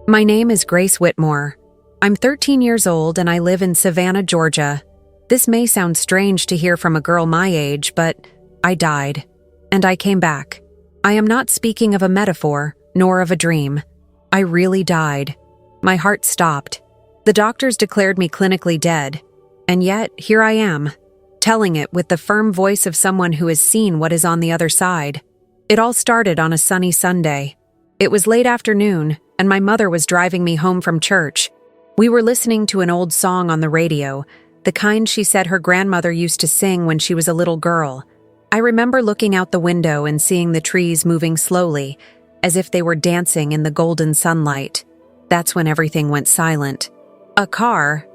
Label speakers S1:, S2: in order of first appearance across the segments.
S1: My name is Grace Whitmore. I'm 13 years old and I live in Savannah, Georgia. This may sound strange to hear from a girl my age, but I died. And I came back. I am not speaking of a metaphor, nor of a dream. I really died. My heart stopped. The doctors declared me clinically dead. And yet, here I am, telling it with the firm voice of someone who has seen what is on the other side. It all started on a sunny Sunday. It was late afternoon, and my mother was driving me home from church. We were listening to an old song on the radio, the kind she said her grandmother used to sing when she was a little girl. I remember looking out the window and seeing the trees moving slowly, as if they were dancing in the golden sunlight. That's when everything went silent. A truck,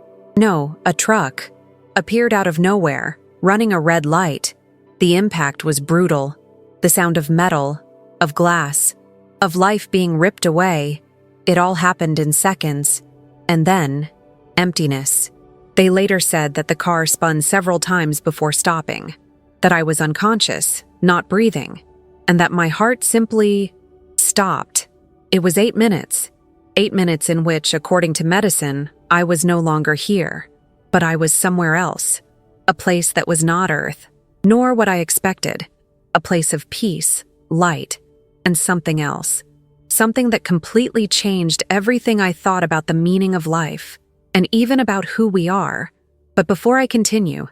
S1: appeared out of nowhere, running a red light. The impact was brutal. The sound of metal, of glass, of life being ripped away. It all happened in seconds. And then, emptiness. They later said that the car spun several times before stopping, that I was unconscious, not breathing, and that my heart simply stopped. It was 8 minutes. 8 minutes in which, according to medicine, I was no longer here, but I was somewhere else, a place that was not Earth, nor what I expected, a place of peace, light, and something else, something that completely changed everything I thought about the meaning of life, and even about who we are. But before I continue,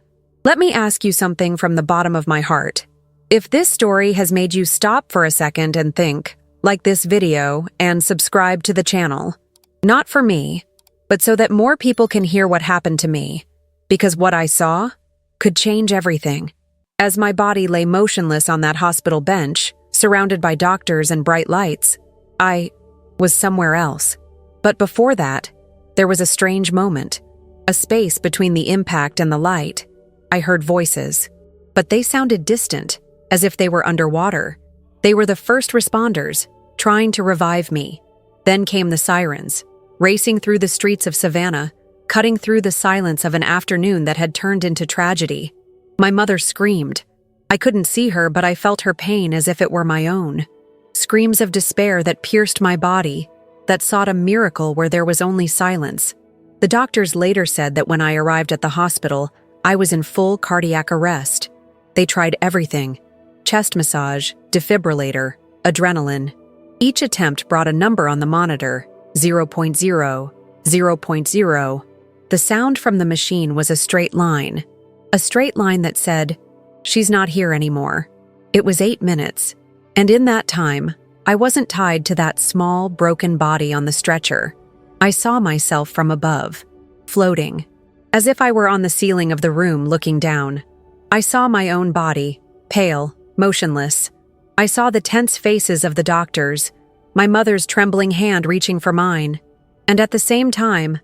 S1: let me ask you something from the bottom of my heart. If this story has made you stop for a second and think, like this video, and subscribe to the channel, not for me, but so that more people can hear what happened to me, because what I saw could change everything. As my body lay motionless on that hospital bench, surrounded by doctors and bright lights, I was somewhere else. But before that, there was a strange moment, a space between the impact and the light. I heard voices, but they sounded distant, as if they were underwater. They were the first responders, trying to revive me. Then came the sirens, racing through the streets of Savannah, cutting through the silence of an afternoon that had turned into tragedy. My mother screamed. I couldn't see her, but I felt her pain as if it were my own. Screams of despair that pierced my body, that sought a miracle where there was only silence. The doctors later said that when I arrived at the hospital, I was in full cardiac arrest. They tried everything: chest massage, defibrillator, adrenaline. Each attempt brought a number on the monitor: 0.0, 0.0. The sound from the machine was a straight line that said, "She's not here anymore." It was 8 minutes, and in that time, I wasn't tied to that small, broken body on the stretcher. I saw myself from above, floating, as if I were on the ceiling of the room looking down. I saw my own body, pale, motionless. I saw the tense faces of the doctors, my mother's trembling hand reaching for mine, and at the same time,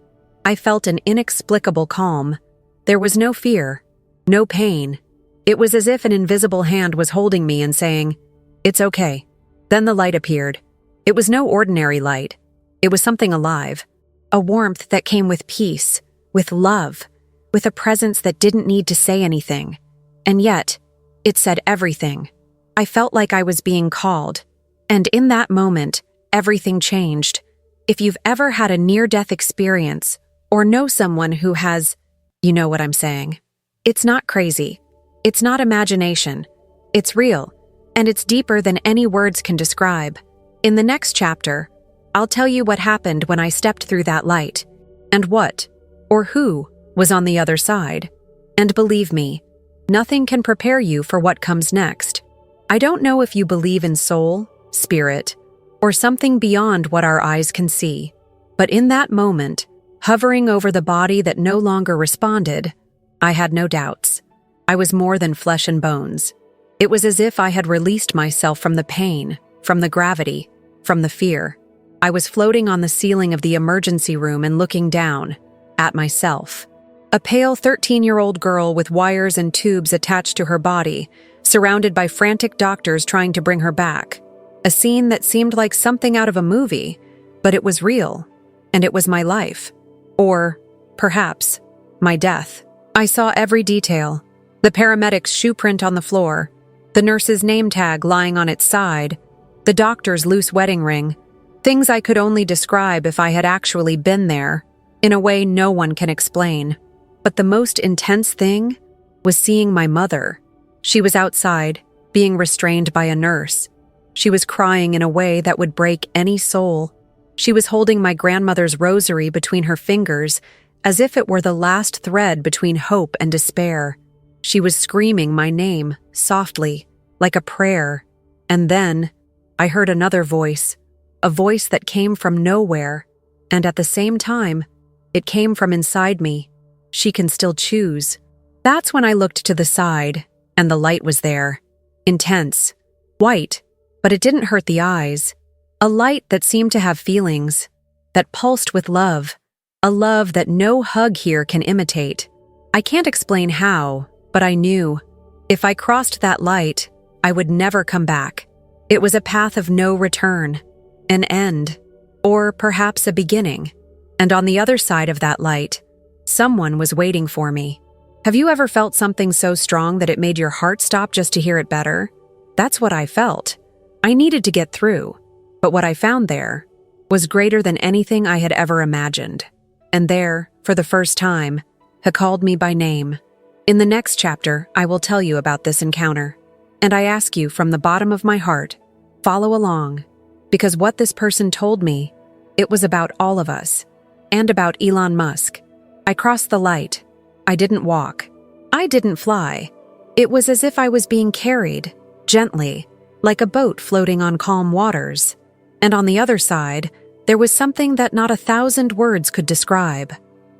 S1: I felt an inexplicable calm. There was no fear, no pain. It was as if an invisible hand was holding me and saying, "It's okay." Then the light appeared. It was no ordinary light. It was something alive, a warmth that came with peace, with love, with a presence that didn't need to say anything. And yet, it said everything. I felt like I was being called. And in that moment, everything changed. If you've ever had a near-death experience, or know someone who has, you know what I'm saying. It's not crazy. It's not imagination. It's real, and it's deeper than any words can describe. In the next chapter, I'll tell you what happened when I stepped through that light, and what, or who, was on the other side. And believe me, nothing can prepare you for what comes next. I don't know if you believe in soul, spirit, or something beyond what our eyes can see, but in that moment, hovering over the body that no longer responded, I had no doubts. I was more than flesh and bones. It was as if I had released myself from the pain, from the gravity, from the fear. I was floating on the ceiling of the emergency room and looking down at myself. A pale 13-year-old girl with wires and tubes attached to her body, surrounded by frantic doctors trying to bring her back. A scene that seemed like something out of a movie, but it was real, and it was my life. Or, perhaps, my death. I saw every detail. The paramedic's shoe print on the floor, the nurse's name tag lying on its side, the doctor's loose wedding ring, Things I could only describe if I had actually been there, in a way no one can explain. But the most intense thing was seeing my mother. She was outside, being restrained by a nurse. She was crying in a way that would break any soul. She was holding my grandmother's rosary between her fingers, as if it were the last thread between hope and despair. She was screaming my name, softly, like a prayer. And then, I heard another voice, a voice that came from nowhere, and at the same time, it came from inside me. She can still choose. That's when I looked to the side, and the light was there. Intense. White. But it didn't hurt the eyes. A light that seemed to have feelings. That pulsed with love. A love that no hug here can imitate. I can't explain how, but I knew. If I crossed that light, I would never come back. It was a path of no return. An end. Or perhaps a beginning. And on the other side of that light, someone was waiting for me. Have you ever felt something so strong that it made your heart stop just to hear it better? That's what I felt. I needed to get through, but what I found there was greater than anything I had ever imagined. And there, for the first time, he called me by name. In the next chapter, I will tell you about this encounter. And I ask you from the bottom of my heart, follow along, because what this person told me, it was about all of us, and about Elon Musk. I crossed the light. I didn't walk. I didn't fly. It was as if I was being carried, gently, like a boat floating on calm waters. And on the other side, there was something that not 1,000 words could describe.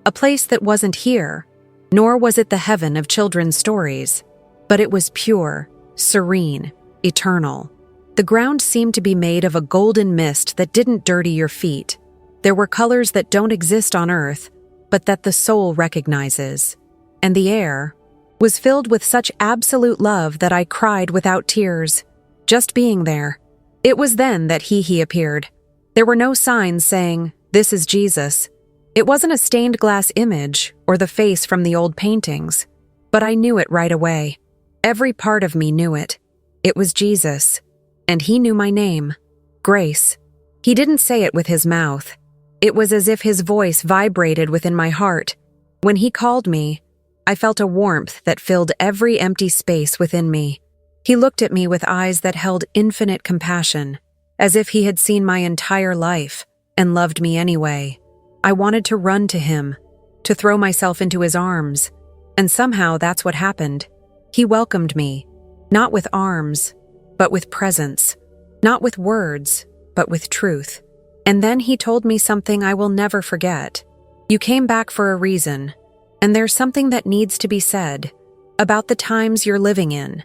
S1: A place that wasn't here, nor was it the heaven of children's stories, but it was pure, serene, eternal. The ground seemed to be made of a golden mist that didn't dirty your feet. There were colors that don't exist on Earth, but that the soul recognizes. And the air was filled with such absolute love that I cried without tears, just being there. It was then that he appeared. There were no signs saying, "This is Jesus." It wasn't a stained glass image or the face from the old paintings, but I knew it right away. Every part of me knew it. It was Jesus, and he knew my name, Grace. He didn't say it with his mouth. It was as if his voice vibrated within my heart. When he called me, I felt a warmth that filled every empty space within me. He looked at me with eyes that held infinite compassion, as if he had seen my entire life and loved me anyway. I wanted to run to him, to throw myself into his arms, and somehow that's what happened. He welcomed me, not with arms, but with presence, not with words, but with truth. And then he told me something I will never forget. You came back for a reason, and there's something that needs to be said about the times you're living in,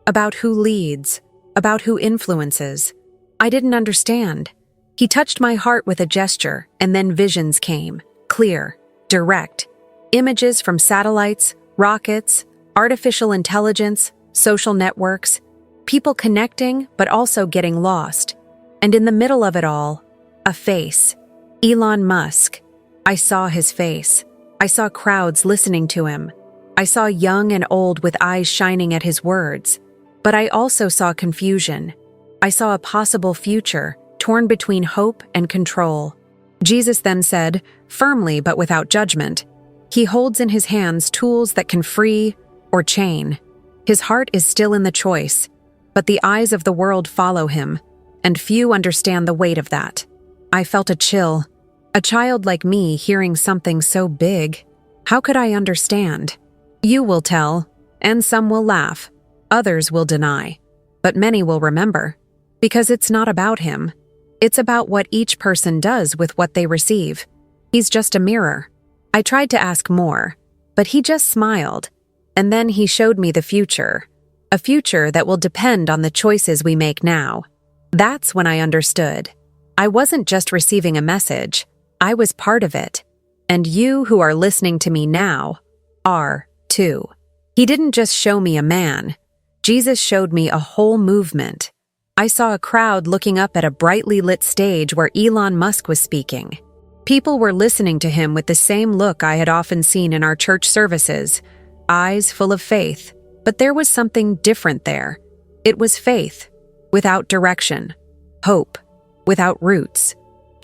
S1: about who leads, about who influences. I didn't understand. He touched my heart with a gesture, and then visions came, clear, direct. Images from satellites, rockets, artificial intelligence, social networks, people connecting but also getting lost. And in the middle of it all, a face. Elon Musk. I saw his face. I saw crowds listening to him. I saw young and old with eyes shining at his words. But I also saw confusion. I saw a possible future, torn between hope and control. Jesus then said, firmly but without judgment, he holds in his hands tools that can free or chain. His heart is still in the choice, but the eyes of the world follow him, and few understand the weight of that. I felt a chill. A child like me hearing something so big. How could I understand? You will tell, and some will laugh. Others will deny, but many will remember, because it's not about him. It's about what each person does with what they receive. He's just a mirror. I tried to ask more, but he just smiled, and then he showed me the future, a future that will depend on the choices we make now. That's when I understood. I wasn't just receiving a message, I was part of it. And you who are listening to me now are, too. He didn't just show me a man. Jesus showed me a whole movement. I saw a crowd looking up at a brightly lit stage where Elon Musk was speaking. People were listening to him with the same look I had often seen in our church services, eyes full of faith. But there was something different there. It was faith, without direction, hope, without roots.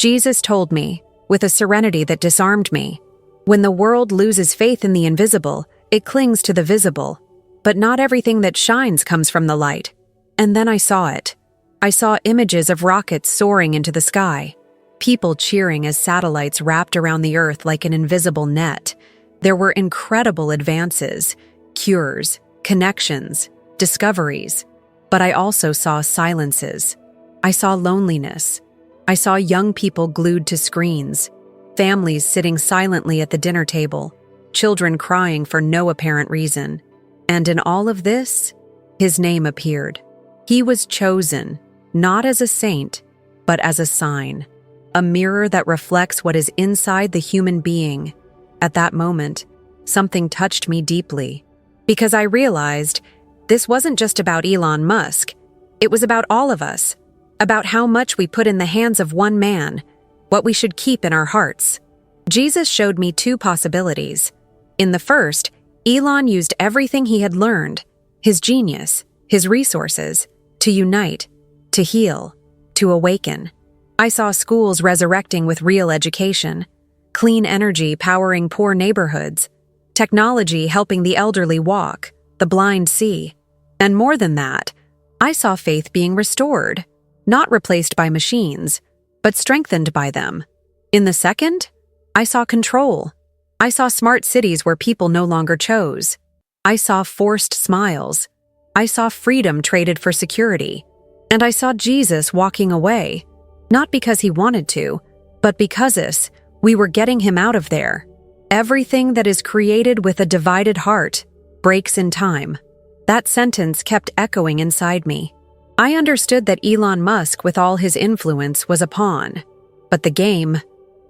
S1: Jesus told me, with a serenity that disarmed me, when the world loses faith in the invisible, it clings to the visible. But not everything that shines comes from the light. And then I saw it. I saw images of rockets soaring into the sky, people cheering as satellites wrapped around the earth like an invisible net. There were incredible advances, cures, connections, discoveries. But I also saw silences. I saw loneliness. I saw young people glued to screens, families sitting silently at the dinner table, children crying for no apparent reason. And in all of this, his name appeared. He was chosen, not as a saint, but as a sign, a mirror that reflects what is inside the human being. At that moment, something touched me deeply, because I realized this wasn't just about Elon Musk. It was about all of us, about how much we put in the hands of one man, what we should keep in our hearts. Jesus showed me two possibilities. In the first, Elon used everything he had learned, his genius, his resources, to unite, to heal, to awaken. I saw schools resurrecting with real education, clean energy powering poor neighborhoods, technology helping the elderly walk, the blind see. And more than that, I saw faith being restored, not replaced by machines, but strengthened by them. In the second, I saw control. I saw smart cities where people no longer chose. I saw forced smiles. I saw freedom traded for security. And I saw Jesus walking away, not because he wanted to, but because we were getting him out of there. Everything that is created with a divided heart breaks in time. That sentence kept echoing inside me. I understood that Elon Musk, with all his influence, was a pawn. But the game,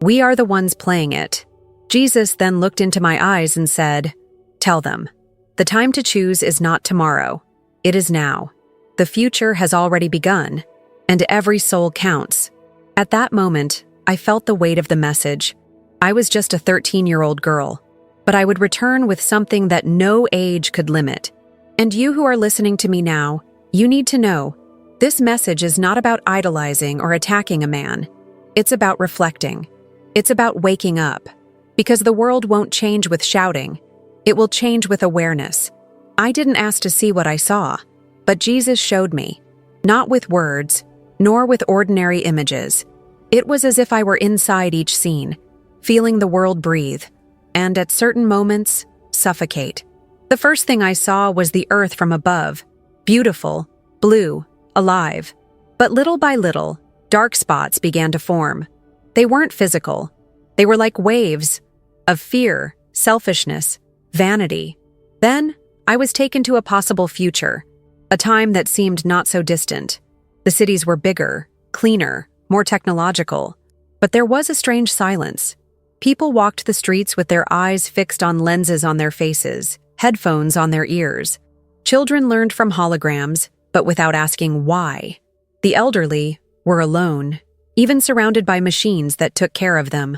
S1: we are the ones playing it. Jesus then looked into my eyes and said, "Tell them, the time to choose is not tomorrow. It is now. The future has already begun, and every soul counts." At that moment, I felt the weight of the message. I was just a 13-year-old girl, but I would return with something that no age could limit. And you who are listening to me now, you need to know, this message is not about idolizing or attacking a man. It's about reflecting. It's about waking up. Because the world won't change with shouting. It will change with awareness. I didn't ask to see what I saw, but Jesus showed me. Not with words, nor with ordinary images. It was as if I were inside each scene, feeling the world breathe, and at certain moments, suffocate. The first thing I saw was the earth from above, beautiful, blue, alive. But little by little, dark spots began to form. They weren't physical. They were like waves of fear, selfishness, vanity. Then, I was taken to a possible future, a time that seemed not so distant. The cities were bigger, cleaner, more technological. But there was a strange silence. People walked the streets with their eyes fixed on lenses on their faces, headphones on their ears. Children learned from holograms, but without asking why. The elderly were alone, even surrounded by machines that took care of them.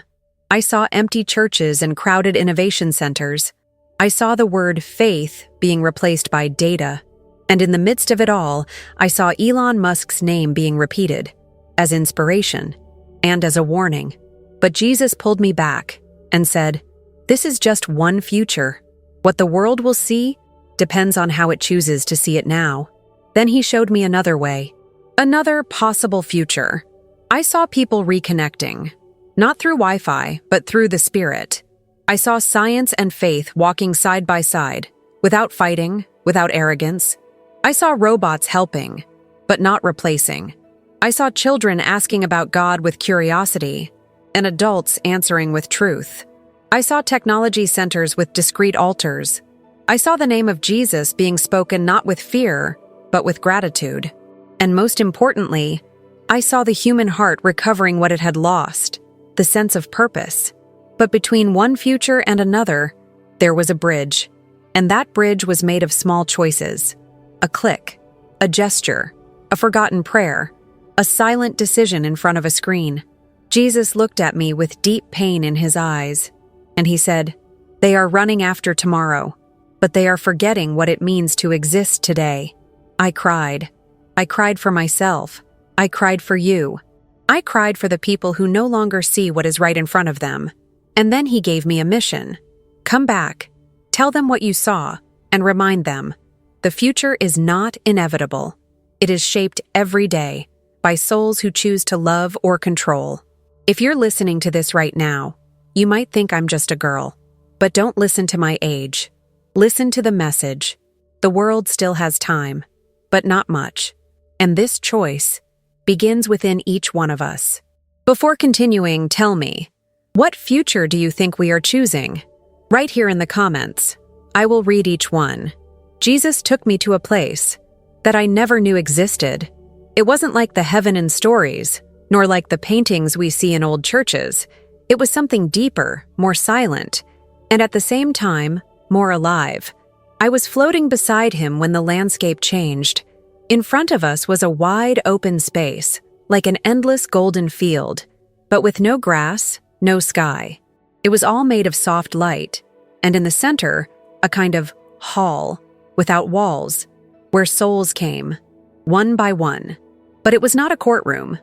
S1: I saw empty churches and crowded innovation centers. I saw the word faith being replaced by data. And in the midst of it all, I saw Elon Musk's name being repeated, as inspiration and as a warning. But Jesus pulled me back and said, "This is just one future. What the world will see depends on how it chooses to see it now." Then he showed me another way, another possible future. I saw people reconnecting, not through Wi-Fi, but through the Spirit. I saw science and faith walking side by side, without fighting, without arrogance. I saw robots helping, but not replacing. I saw children asking about God with curiosity, and adults answering with truth. I saw technology centers with discreet altars. I saw the name of Jesus being spoken not with fear, but with gratitude. And most importantly, I saw the human heart recovering what it had lost, the sense of purpose. But between one future and another, there was a bridge. And that bridge was made of small choices. A click, a gesture, a forgotten prayer, a silent decision in front of a screen. Jesus looked at me with deep pain in his eyes, and he said, "They are running after tomorrow, but they are forgetting what it means to exist today." I cried. I cried for myself. I cried for you. I cried for the people who no longer see what is right in front of them. And then he gave me a mission. Come back, tell them what you saw, and remind them. The future is not inevitable. It is shaped every day by souls who choose to love or control. If you're listening to this right now, you might think I'm just a girl. But don't listen to my age. Listen to the message. The world still has time, but not much. And this choice begins within each one of us. Before continuing, tell me, what future do you think we are choosing? Right here in the comments. I will read each one. Jesus took me to a place that I never knew existed. It wasn't like the heaven in stories, nor like the paintings we see in old churches. It was something deeper, more silent, and at the same time, more alive. I was floating beside him when the landscape changed. In front of us was a wide open space, like an endless golden field, but with no grass, no sky. It was all made of soft light, and in the center, a kind of hall, without walls, where souls came, one by one. But it was not a courtroom,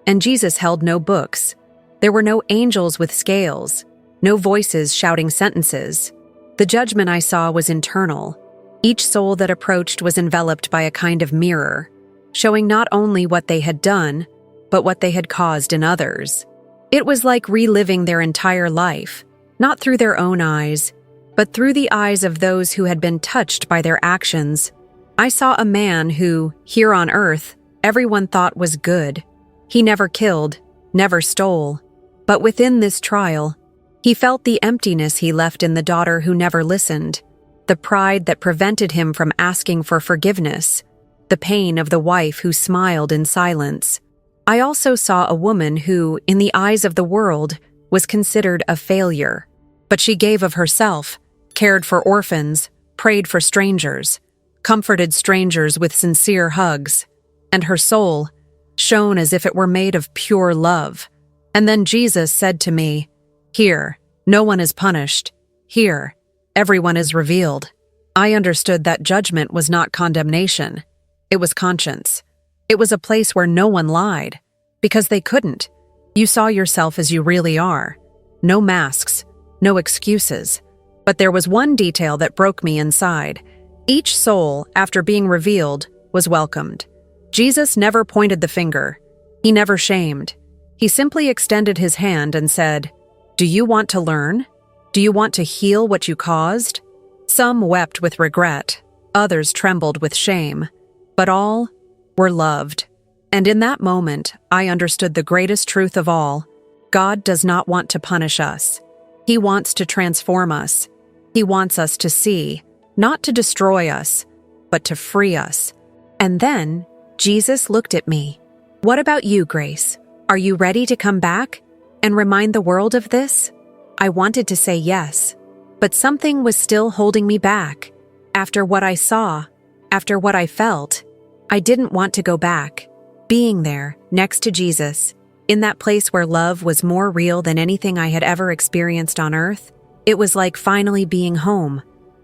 S1: and Jesus held no books. There were no angels with scales, no voices shouting sentences. The judgment I saw was internal. Each soul that approached was enveloped by a kind of mirror, showing not only what they had done, but what they had caused in others. It was like reliving their entire life, not through their own eyes, but through the eyes of those who had been touched by their actions. I saw a man who, here on earth, everyone thought was good. He never killed, never stole. But within this trial, he felt the emptiness he left in the daughter who never listened, the pride that prevented him from asking for forgiveness, the pain of the wife who smiled in silence. I also saw a woman who, in the eyes of the world, was considered a failure. But she gave of herself, cared for orphans, prayed for strangers, comforted strangers with sincere hugs, and her soul shone as if it were made of pure love. And then Jesus said to me, "Here, no one is punished. Here, everyone is revealed." I understood that judgment was not condemnation. It was conscience. It was a place where no one lied, because they couldn't. You saw yourself as you really are. No masks, no excuses. But there was one detail that broke me inside. Each soul, after being revealed, was welcomed. Jesus never pointed the finger. He never shamed. He simply extended his hand and said, "Do you want to learn? Do you want to heal what you caused?" Some wept with regret. Others trembled with shame. But all were loved. And in that moment, I understood the greatest truth of all. God does not want to punish us. He wants to transform us. He wants us to see, not to destroy us, but to free us. And then, Jesus looked at me. "What about you, Grace? Are you ready to come back and remind the world of this?" I wanted to say yes, but something was still holding me back. After what I saw, after what I felt, I didn't want to go back. Being there, next to Jesus, in that place where love was more real than anything I had ever experienced on earth, it was like finally being home.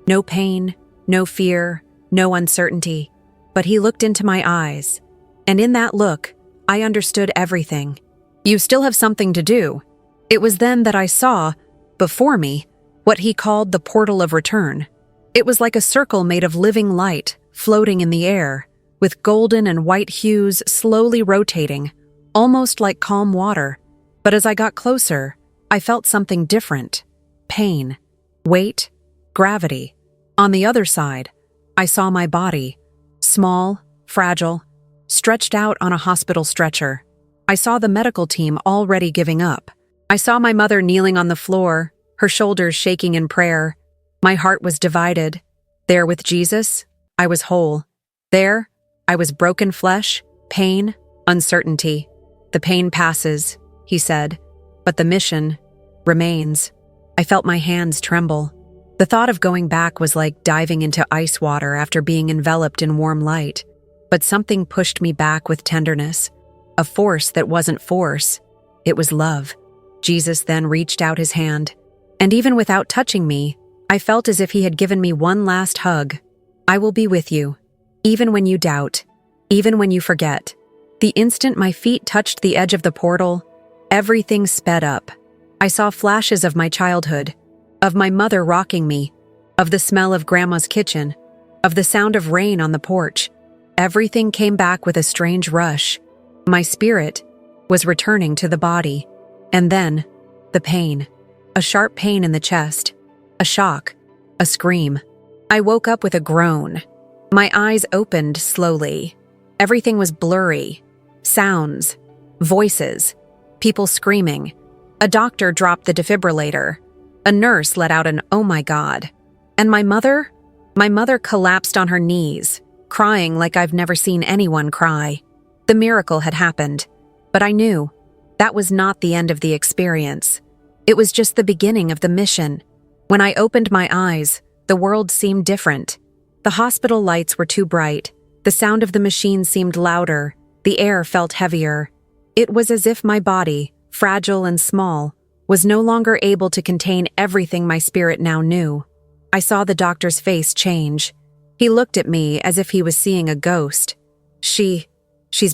S1: No pain, no fear, no uncertainty. But he looked into my eyes, and in that look, I understood everything. "You still have something to do." It was then that I saw, before me, what he called the portal of return. It was like a circle made of living light, floating in the air, with golden and white hues slowly rotating, almost like calm water. But as I got closer, I felt something different. Pain, weight, gravity. On the other side, I saw my body, small, fragile, stretched out on a hospital stretcher. I saw the medical team already giving up. I saw my mother kneeling on the floor, her shoulders shaking in prayer. My heart was divided. There with Jesus, I was whole. There, I was broken flesh, pain, uncertainty. "The pain passes," he said, "but the mission remains." I felt my hands tremble. The thought of going back was like diving into ice water after being enveloped in warm light. But something pushed me back with tenderness, a force that wasn't force. It was love. Jesus then reached out his hand, and even without touching me, I felt as if he had given me one last hug. "I will be with you, even when you doubt, even when you forget, The instant my feet touched the edge of the portal, everything sped up. I saw flashes of my childhood, of my mother rocking me, of the smell of Grandma's kitchen, of the sound of rain on the porch. Everything came back with a strange rush. My spirit was returning to the body. And then, the pain. A sharp pain in the chest. A shock. A scream. I woke up with a groan. My eyes opened slowly. Everything was blurry. Sounds. Voices. People screaming. A doctor dropped the defibrillator. A nurse let out an "oh my God." And my mother? My mother collapsed on her knees, crying like I've never seen anyone cry. The miracle had happened, but I knew that was not the end of the experience. It was just the beginning of the mission. When I opened my eyes, the world seemed different. The hospital lights were too bright. The sound of the machine seemed louder. The air felt heavier. It was as if my body, fragile and small, was no longer able to contain everything my spirit now knew. I saw the doctor's face change. He looked at me as if he was seeing a ghost. She's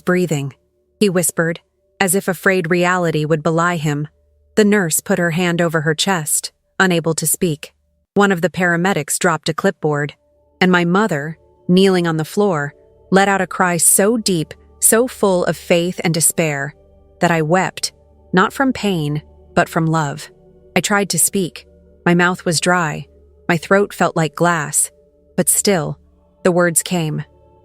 S1: breathing," he whispered, as if afraid reality would belie him. The nurse put her hand over her chest, unable to speak. One of the paramedics dropped a clipboard, and my mother, kneeling on the floor, let out a cry so deep, so full of faith and despair, that I wept, not from pain, but from love. I tried to speak. My mouth was dry. My throat felt like glass. But still, the words came.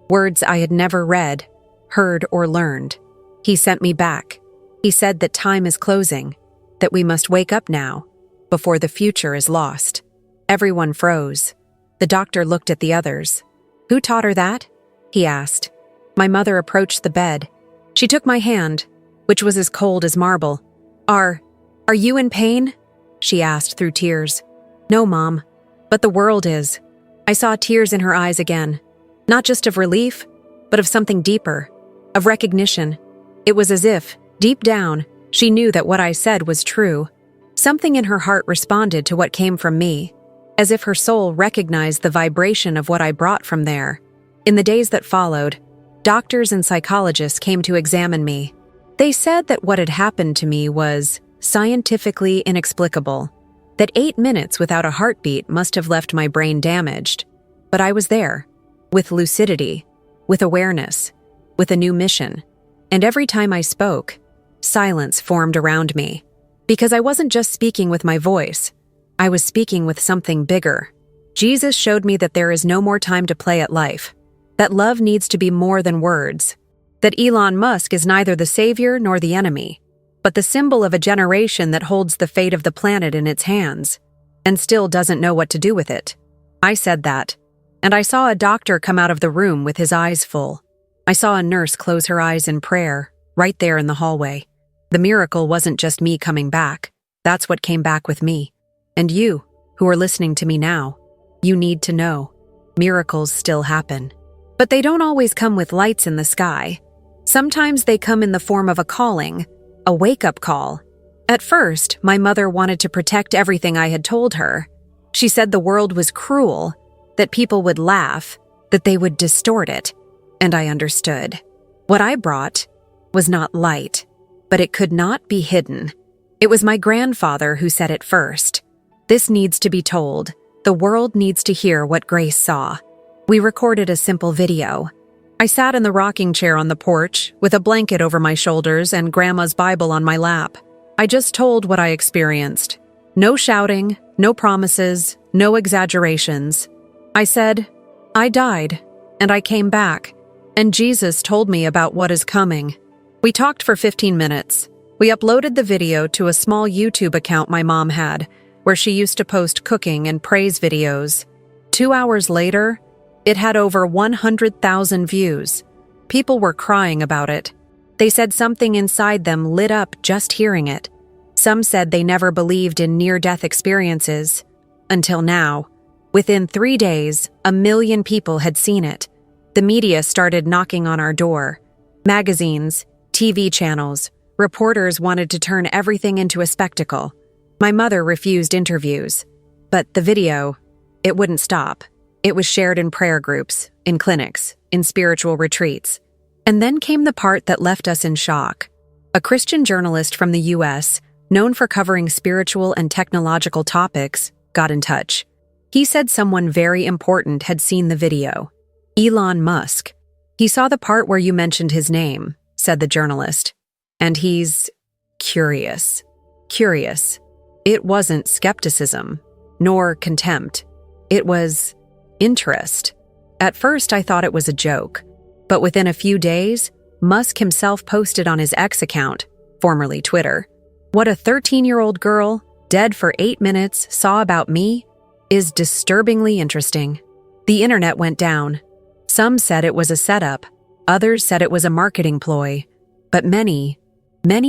S1: Words I had never read, heard, or learned. He sent me back. He said that time is closing, that we must wake up now, before the future is lost. Everyone froze. The doctor looked at the others. "Who taught her that?" he asked. My mother approached the bed. She took my hand, which was as cold as marble. Are you in pain?" she asked through tears. "No, Mom, but the world is." I saw tears in her eyes again, not just of relief, but of something deeper, of recognition. It was as if, deep down, she knew that what I said was true. Something in her heart responded to what came from me, as if her soul recognized the vibration of what I brought from there. In the days that followed, doctors and psychologists came to examine me. They said that what had happened to me was scientifically inexplicable, that 8 minutes without a heartbeat must have left my brain damaged. But I was there, with lucidity, with awareness, with a new mission. And every time I spoke, silence formed around me. Because I wasn't just speaking with my voice, I was speaking with something bigger. Jesus showed me that there is no more time to play at life, that love needs to be more than words, that Elon Musk is neither the savior nor the enemy, but the symbol of a generation that holds the fate of the planet in its hands, and still doesn't know what to do with it. I said that, and I saw a doctor come out of the room with his eyes full. I saw a nurse close her eyes in prayer, right there in the hallway. The miracle wasn't just me coming back. That's what came back with me. And you, who are listening to me now, you need to know. Miracles still happen. But they don't always come with lights in the sky. Sometimes they come in the form of a calling, a wake-up call. At first, my mother wanted to protect everything I had told her. She said the world was cruel, that people would laugh, that they would distort it. And I understood. What I brought was not light, but it could not be hidden. It was my grandfather who said it first. This needs to be told. The world needs to hear what Grace saw. We recorded a simple video. I sat in the rocking chair on the porch with a blanket over my shoulders and Grandma's Bible on my lap. I just told what I experienced. No shouting, no promises, no exaggerations. I said, I died, and I came back, and Jesus told me about what is coming. We talked for 15 minutes. We uploaded the video to a small YouTube account my mom had, where she used to post cooking and praise videos. 2 hours later, it had over 100,000 views. People were crying about it. They said something inside them lit up just hearing it. Some said they never believed in near-death experiences. Until now. Within 3 days, 1 million people had seen it. The media started knocking on our door. Magazines, TV channels, reporters wanted to turn everything into a spectacle. My mother refused interviews. But the video, it wouldn't stop. It was shared in prayer groups, in clinics, in spiritual retreats. And then came the part that left us in shock. A Christian journalist from the US, known for covering spiritual and technological topics, got in touch. He said someone very important had seen the video. Elon Musk. He saw the part where you mentioned his name, said the journalist. And he's curious. Curious. It wasn't skepticism, nor contempt. It was interest. At first, I thought it was a joke. But within a few days, Musk himself posted on his X account, formerly Twitter, "What a 13-year-old girl, dead for 8 minutes, saw about me is disturbingly interesting." The internet went down. Some said it was a setup. Others said it was a marketing ploy. But many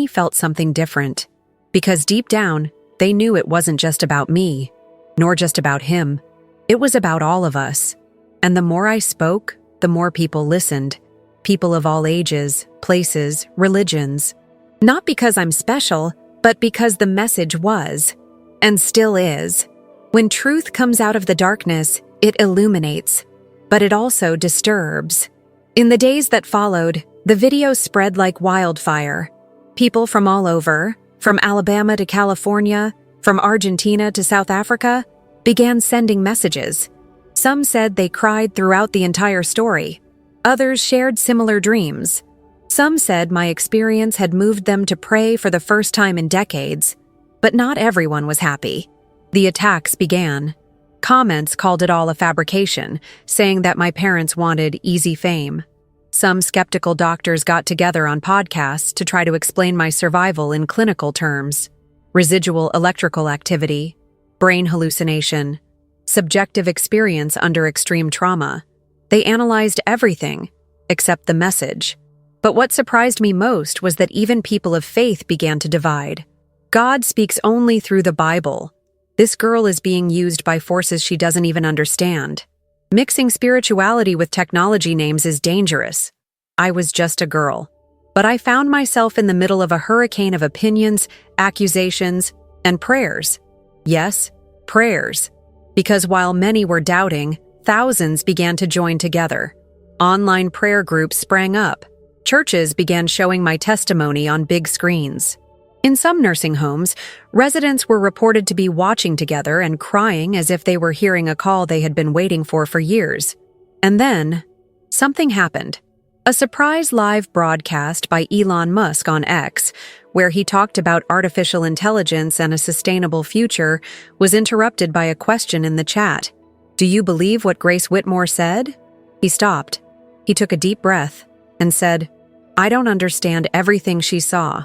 S1: felt something different. Because deep down, they knew it wasn't just about me, nor just about him. It was about all of us. And the more I spoke, the more people listened. People of all ages, places, religions. Not because I'm special, but because the message was, and still is. When truth comes out of the darkness, it illuminates, but it also disturbs. In the days that followed, the video spread like wildfire. People from all over, from Alabama to California, from Argentina to South Africa, began sending messages. Some said they cried throughout the entire story. Others shared similar dreams. Some said my experience had moved them to pray for the first time in decades. But not everyone was happy. The attacks began. Comments called it all a fabrication, saying that my parents wanted easy fame. Some skeptical doctors got together on podcasts to try to explain my survival in clinical terms. Residual electrical activity, brain hallucination, subjective experience under extreme trauma. They analyzed everything, except the message. But what surprised me most was that even people of faith began to divide. God speaks only through the Bible. This girl is being used by forces she doesn't even understand. Mixing spirituality with technology names is dangerous. I was just a girl. But I found myself in the middle of a hurricane of opinions, accusations, and prayers. Yes, prayers. Because while many were doubting, thousands began to join together. Online prayer groups sprang up. Churches began showing my testimony on big screens. In some nursing homes, residents were reported to be watching together and crying as if they were hearing a call they had been waiting for years. And then, something happened. A surprise live broadcast by Elon Musk on X, where he talked about artificial intelligence and a sustainable future, was interrupted by a question in the chat. "Do you believe what Grace Whitmore said?" He stopped. He took a deep breath and said, "I don't understand everything she saw.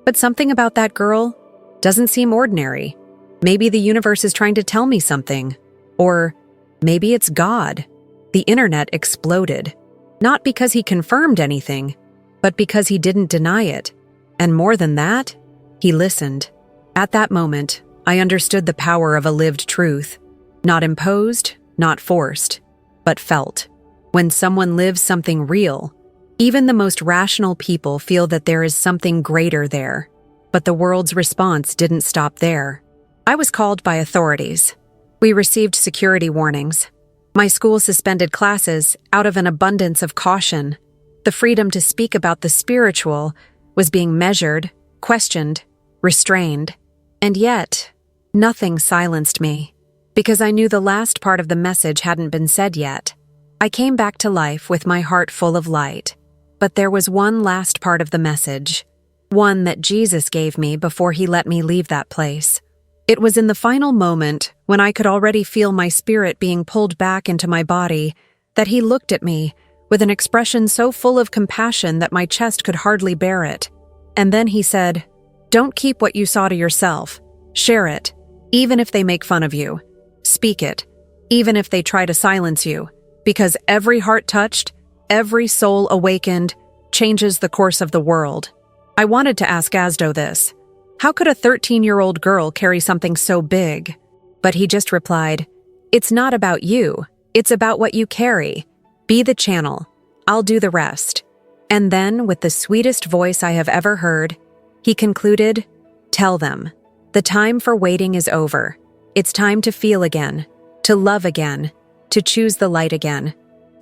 S1: But something about that girl doesn't seem ordinary. Maybe the universe is trying to tell me something. Or maybe it's God." The internet exploded. Not because he confirmed anything, but because he didn't deny it. And more than that, he listened. At that moment, I understood the power of a lived truth. Not imposed, not forced, but felt. When someone lives something real, even the most rational people feel that there is something greater there. But the world's response didn't stop there. I was called by authorities. We received security warnings. My school suspended classes out of an abundance of caution. The freedom to speak about the spiritual was being measured, questioned, restrained. And yet, nothing silenced me, because I knew the last part of the message hadn't been said yet. I came back to life with my heart full of light. But there was one last part of the message, one that Jesus gave me before he let me leave that place. It was in the final moment, when I could already feel my spirit being pulled back into my body, that he looked at me with an expression so full of compassion that my chest could hardly bear it. And then he said, "Don't keep what you saw to yourself. Share it, even if they make fun of you. Speak it, even if they try to silence you, because every heart touched, every soul awakened, changes the course of the world." I wanted to ask Asdo this. How could a 13-year-old girl carry something so big? But he just replied, "It's not about you. It's about what you carry. Be the channel. I'll do the rest." And then, with the sweetest voice I have ever heard, he concluded, "Tell them. The time for waiting is over. It's time to feel again, to love again, to choose the light again.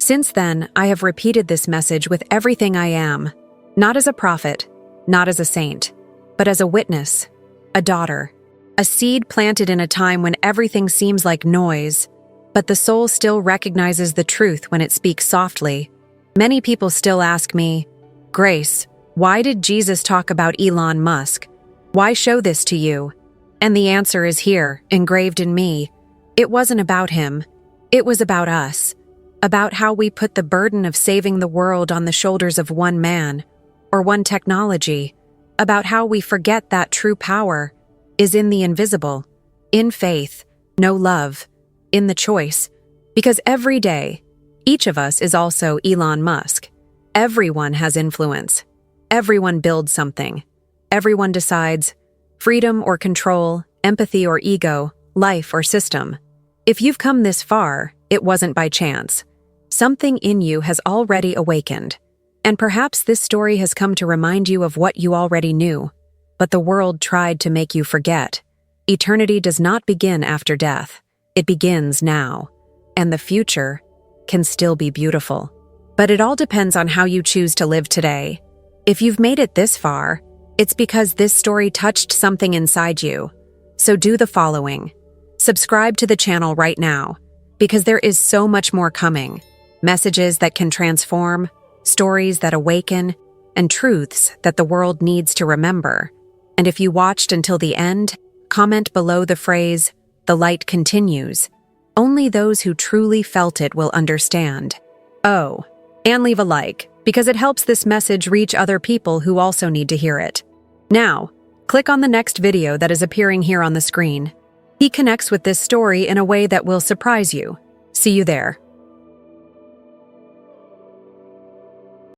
S1: Since then, I have repeated this message with everything I am, not as a prophet, not as a saint, but as a witness, a daughter, a seed planted in a time when everything seems like noise, but the soul still recognizes the truth when it speaks softly. Many people still ask me, Grace, why did Jesus talk about Elon Musk? Why show this to you? And the answer is here, engraved in me. It wasn't about him. It was about us. About how we put the burden of saving the world on the shoulders of one man, or one technology. About how we forget that true power is in the invisible, in faith, no love, in the choice. Because every day, each of us is also Elon Musk. Everyone has influence. Everyone builds something. Everyone decides freedom or control, empathy or ego, life or system. If you've come this far, it wasn't by chance. Something in you has already awakened. And perhaps this story has come to remind you of what you already knew, but the world tried to make you forget. Eternity does not begin after death. It begins now. And the future can still be beautiful. But it all depends on how you choose to live today. If you've made it this far, it's because this story touched something inside you. So do the following. Subscribe to the channel right now, because there is so much more coming. Messages that can transform, stories that awaken, and truths that the world needs to remember. And if you watched until the end, comment below the phrase, "The light continues." Only those who truly felt it will understand. Oh, and leave a like, because it helps this message reach other people who also need to hear it. Now, click on the next video that is appearing here on the screen. He connects with this story in a way that will surprise you. See you there.